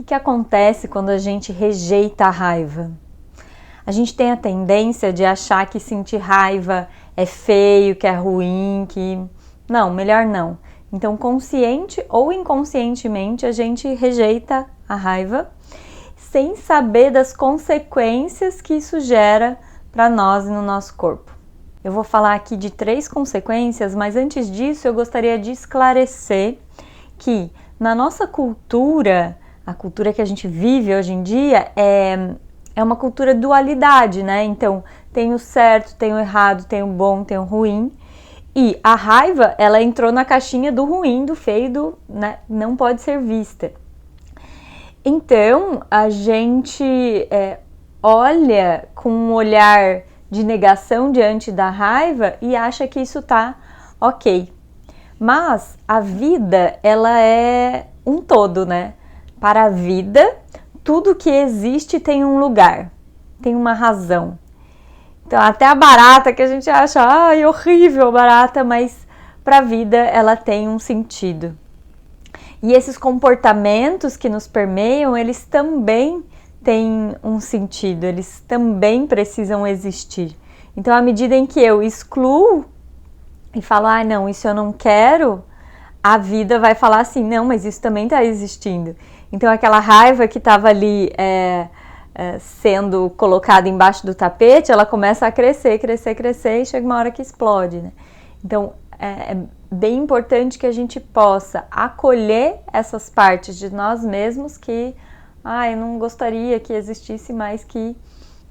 que acontece quando a gente rejeita a raiva? A gente tem a tendência de achar que sentir raiva é feio, que é ruim, que... Não, melhor não. Então, consciente ou inconscientemente, a gente rejeita a raiva sem saber das consequências que isso gera para nós e no nosso corpo. Eu vou falar aqui de 3 consequências, mas antes disso eu gostaria de esclarecer que na nossa cultura, a cultura que a gente vive hoje em dia é uma cultura dualidade, né? Então, tem o certo, tem o errado, tem o bom, tem o ruim. E a raiva, ela entrou na caixinha do ruim, do feio, né? Não pode ser vista. Então, a gente olha com um olhar de negação diante da raiva e acha que isso tá ok. Mas a vida, ela é um todo, né? Para a vida, tudo que existe tem um lugar, tem uma razão. Então, até a barata que a gente acha, ai, horrível barata, mas para a vida ela tem um sentido. E esses comportamentos que nos permeiam, eles também têm um sentido, eles também precisam existir. Então, à medida em que eu excluo e falo, ah, não, isso eu não quero, a vida vai falar assim, não, mas isso também está existindo. Então, aquela raiva que estava ali sendo colocada embaixo do tapete, ela começa a crescer, crescer, crescer e chega uma hora que explode, né? Então, é bem importante que a gente possa acolher essas partes de nós mesmos que, eu não gostaria que existisse, mas que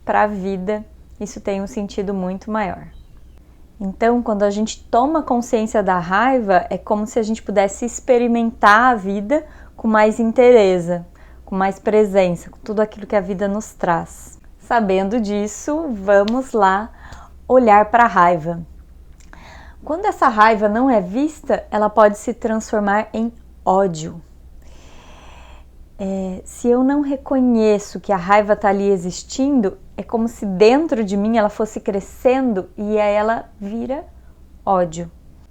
para a vida isso tem um sentido muito maior. Então, quando a gente toma consciência da raiva, é como se a gente pudesse experimentar a vida com mais inteireza, com mais presença, com tudo aquilo que a vida nos traz. Sabendo disso, vamos lá olhar para a raiva. Quando essa raiva não é vista, ela pode se transformar em ódio. Se eu não reconheço que a raiva está ali existindo, é como se dentro de mim ela fosse crescendo e aí ela vira ódio.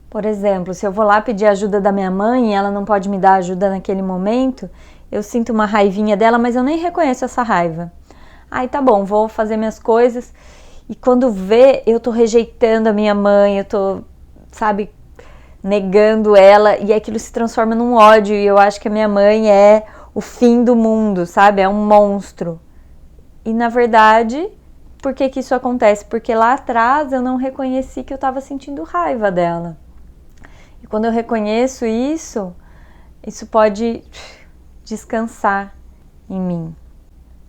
Por exemplo, se eu vou lá pedir ajuda da minha mãe e ela não pode me dar ajuda naquele momento, eu sinto uma raivinha dela, mas eu nem reconheço essa raiva. Aí tá bom, vou fazer minhas coisas e quando vê, eu tô rejeitando a minha mãe, eu tô, negando ela e aquilo se transforma num ódio e eu acho que a minha mãe é o fim do mundo, é um monstro. E na verdade, por que isso acontece? Porque lá atrás eu não reconheci que eu estava sentindo raiva dela. E quando eu reconheço isso pode descansar em mim.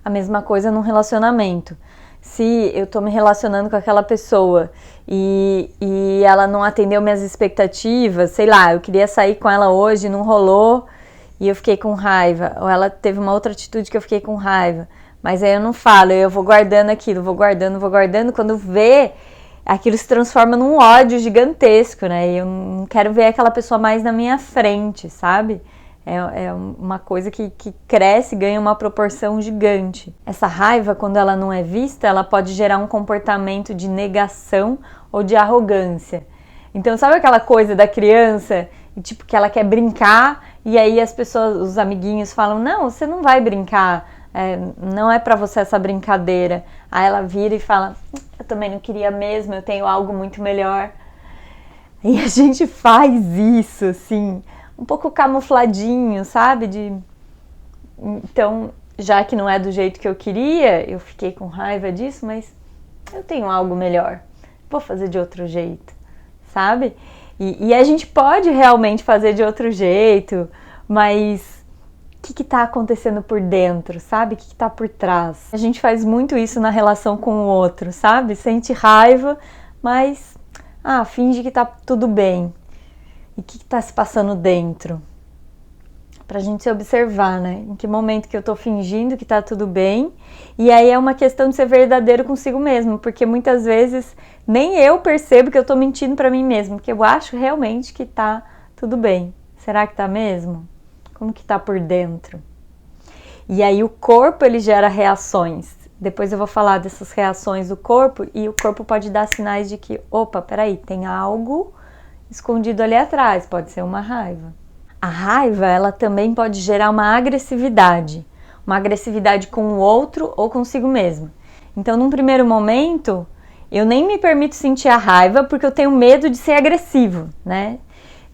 A mesma coisa num relacionamento. Se eu tô me relacionando com aquela pessoa e ela não atendeu minhas expectativas, eu queria sair com ela hoje, não rolou e eu fiquei com raiva, ou ela teve uma outra atitude que eu fiquei com raiva, mas aí eu não falo, eu vou guardando aquilo, vou guardando, quando vê, aquilo se transforma num ódio gigantesco, né? E eu não quero ver aquela pessoa mais na minha frente, sabe? É uma coisa que cresce, ganha uma proporção gigante. Essa raiva, quando ela não é vista, ela pode gerar um comportamento de negação ou de arrogância. Então, sabe aquela coisa da criança, que ela quer brincar e aí as pessoas, os amiguinhos falam, não, você não vai brincar, não é pra você essa brincadeira. Aí ela vira e fala, eu também não queria mesmo, eu tenho algo muito melhor. E a gente faz isso, assim, um pouco camufladinho, Então, já que não é do jeito que eu queria, eu fiquei com raiva disso, mas eu tenho algo melhor, vou fazer de outro jeito, E a gente pode realmente fazer de outro jeito, mas o que está acontecendo por dentro, O que está por trás? A gente faz muito isso na relação com o outro, Sente raiva, mas finge que tá tudo bem. E o que está se passando dentro? Pra gente se observar, né? Em que momento que eu tô fingindo que tá tudo bem. E aí é uma questão de ser verdadeiro consigo mesmo. Porque muitas vezes nem eu percebo que eu tô mentindo pra mim mesmo. Porque eu acho realmente que tá tudo bem. Será que tá mesmo? Como que tá por dentro? E aí o corpo, ele gera reações. Depois eu vou falar dessas reações do corpo. E o corpo pode dar sinais de que, opa, peraí, tem algo escondido ali atrás, pode ser uma raiva. A raiva, ela também pode gerar uma agressividade. uma agressividade com o outro ou consigo mesma. Então, num primeiro momento, eu nem me permito sentir a raiva porque eu tenho medo de ser agressivo, né?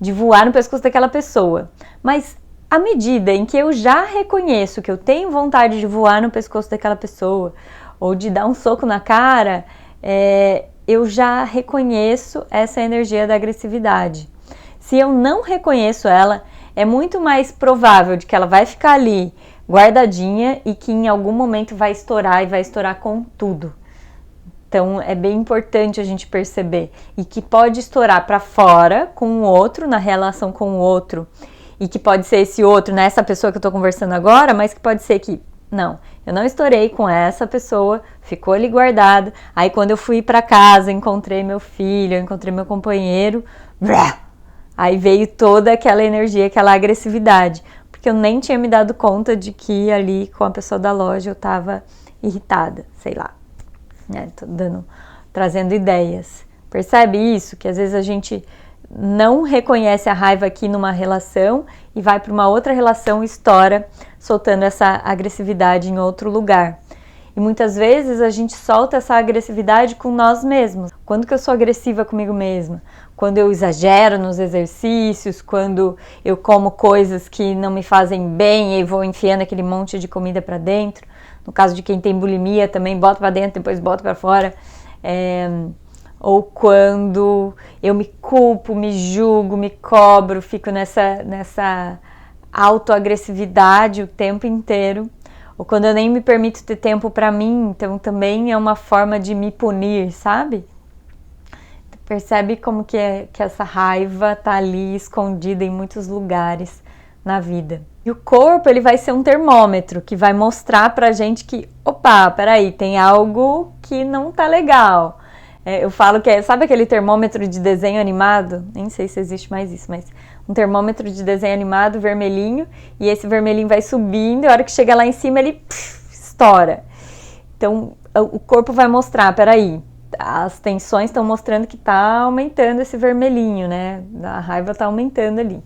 De voar no pescoço daquela pessoa. Mas à medida em que eu já reconheço que eu tenho vontade de voar no pescoço daquela pessoa ou de dar um soco na cara, eu já reconheço essa energia da agressividade. Se eu não reconheço ela, é muito mais provável de que ela vai ficar ali guardadinha e que em algum momento vai estourar e vai estourar com tudo. Então é bem importante a gente perceber e que pode estourar para fora com o outro, na relação com o outro, e que pode ser esse outro, né, essa pessoa que eu tô conversando agora, mas que pode ser que não, eu não estourei com essa pessoa, ficou ali guardado. Aí quando eu fui para casa, encontrei meu filho, encontrei meu companheiro, aí veio toda aquela energia, aquela agressividade, porque eu nem tinha me dado conta de que ali com a pessoa da loja eu tava irritada, sei lá, né? Tô trazendo ideias. Percebe isso? Que às vezes a gente não reconhece a raiva aqui numa relação e vai para uma outra relação e estoura, soltando essa agressividade em outro lugar. E muitas vezes a gente solta essa agressividade com nós mesmos. Quando que eu sou agressiva comigo mesma? Quando eu exagero nos exercícios, quando eu como coisas que não me fazem bem e vou enfiando aquele monte de comida para dentro. No caso de quem tem bulimia também, bota para dentro, depois bota para fora. Ou quando eu me culpo, me julgo, me cobro, fico nessa autoagressividade o tempo inteiro. Ou quando eu nem me permito ter tempo para mim, então também é uma forma de me punir, sabe? Percebe como que essa raiva tá ali escondida em muitos lugares na vida. E o corpo, ele vai ser um termômetro que vai mostrar pra gente que, opa, peraí, tem algo que não tá legal. Eu falo que sabe aquele termômetro de desenho animado? Nem sei se existe mais isso, mas um termômetro de desenho animado vermelhinho, e esse vermelhinho vai subindo, e a hora que chega lá em cima ele estoura. Então o corpo vai mostrar, peraí, as tensões estão mostrando que tá aumentando esse vermelhinho, né? A raiva tá aumentando ali.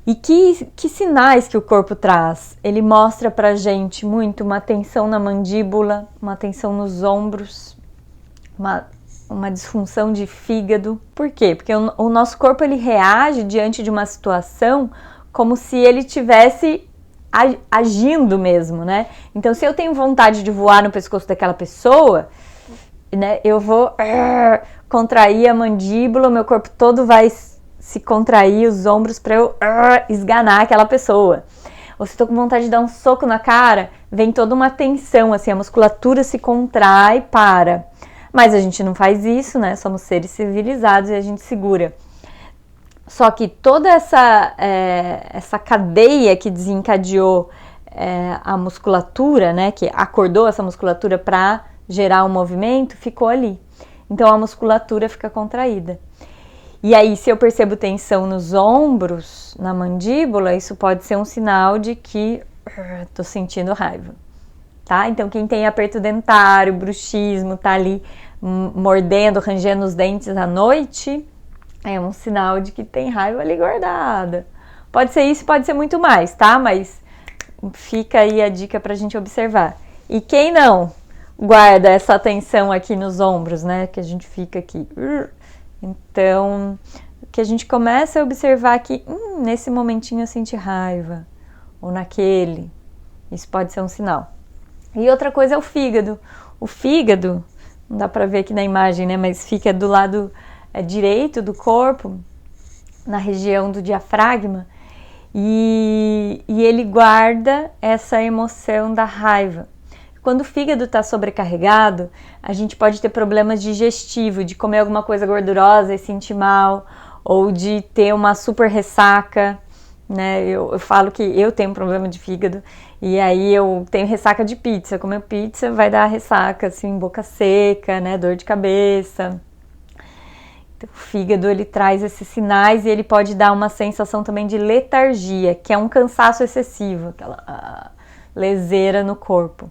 E que sinais que o corpo traz? Ele mostra pra gente muito uma tensão na mandíbula, uma tensão nos ombros, uma disfunção de fígado. Por quê? Porque o nosso corpo ele reage diante de uma situação como se ele tivesse agindo mesmo, né? Então, se eu tenho vontade de voar no pescoço daquela pessoa, né, eu vou contrair a mandíbula, meu corpo todo vai se contrair, os ombros, para eu esganar aquela pessoa. Ou se eu tô com vontade de dar um soco na cara, vem toda uma tensão, assim, a musculatura se contrai, para. Mas a gente não faz isso, né? Somos seres civilizados e a gente segura. Só que toda essa cadeia que desencadeou a musculatura, né? Que acordou essa musculatura para gerar um movimento, ficou ali. Então a musculatura fica contraída. E aí, se eu percebo tensão nos ombros, na mandíbula, isso pode ser um sinal de que tô sentindo raiva. Tá? Então, quem tem aperto dentário, bruxismo, tá ali mordendo, rangendo os dentes à noite, é um sinal de que tem raiva ali guardada. Pode ser isso, pode ser muito mais, tá? Mas fica aí a dica pra gente observar. E quem não guarda essa tensão aqui nos ombros, né? Que a gente fica aqui. Então, que a gente começa a observar que nesse momentinho eu senti raiva, ou naquele. Isso pode ser um sinal. E outra coisa é o fígado. O fígado, não dá pra ver aqui na imagem, né? Mas fica do lado direito do corpo, na região do diafragma, e ele guarda essa emoção da raiva. Quando o fígado está sobrecarregado, a gente pode ter problemas digestivos, de comer alguma coisa gordurosa e sentir mal, ou de ter uma super ressaca, né? Eu falo que eu tenho um problema de fígado, e aí eu tenho ressaca de pizza. Comer pizza vai dar ressaca, assim, boca seca, né? Dor de cabeça. Então, o fígado, ele traz esses sinais e ele pode dar uma sensação também de letargia, que é um cansaço excessivo, aquela leseira no corpo.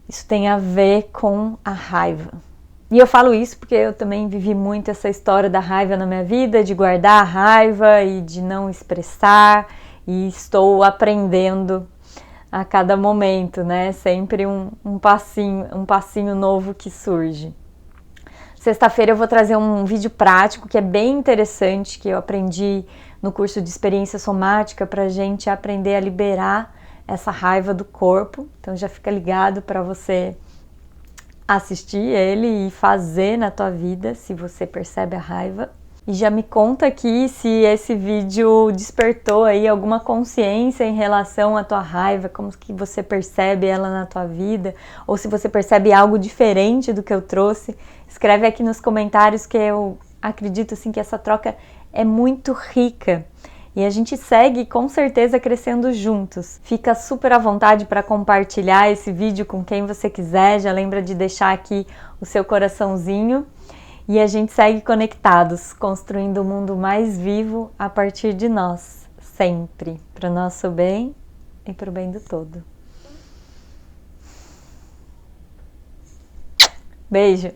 Isso tem a ver com a raiva. E eu falo isso porque eu também vivi muito essa história da raiva na minha vida, de guardar a raiva e de não expressar, e estou aprendendo a cada momento, né? Sempre um passinho novo que surge. Sexta-feira eu vou trazer um vídeo prático que é bem interessante, que eu aprendi no curso de experiência somática para a gente aprender a liberar essa raiva do corpo. Então já fica ligado para você assistir ele e fazer na tua vida, se você percebe a raiva. E já me conta aqui se esse vídeo despertou aí alguma consciência em relação à tua raiva, como que você percebe ela na tua vida, ou se você percebe algo diferente do que eu trouxe. Escreve aqui nos comentários, que eu acredito assim que essa troca é muito rica. E a gente segue com certeza crescendo juntos. Fica super à vontade para compartilhar esse vídeo com quem você quiser. Já lembra de deixar aqui o seu coraçãozinho. E a gente segue conectados, construindo um mundo mais vivo a partir de nós, sempre, para o nosso bem e para o bem do todo. Beijo!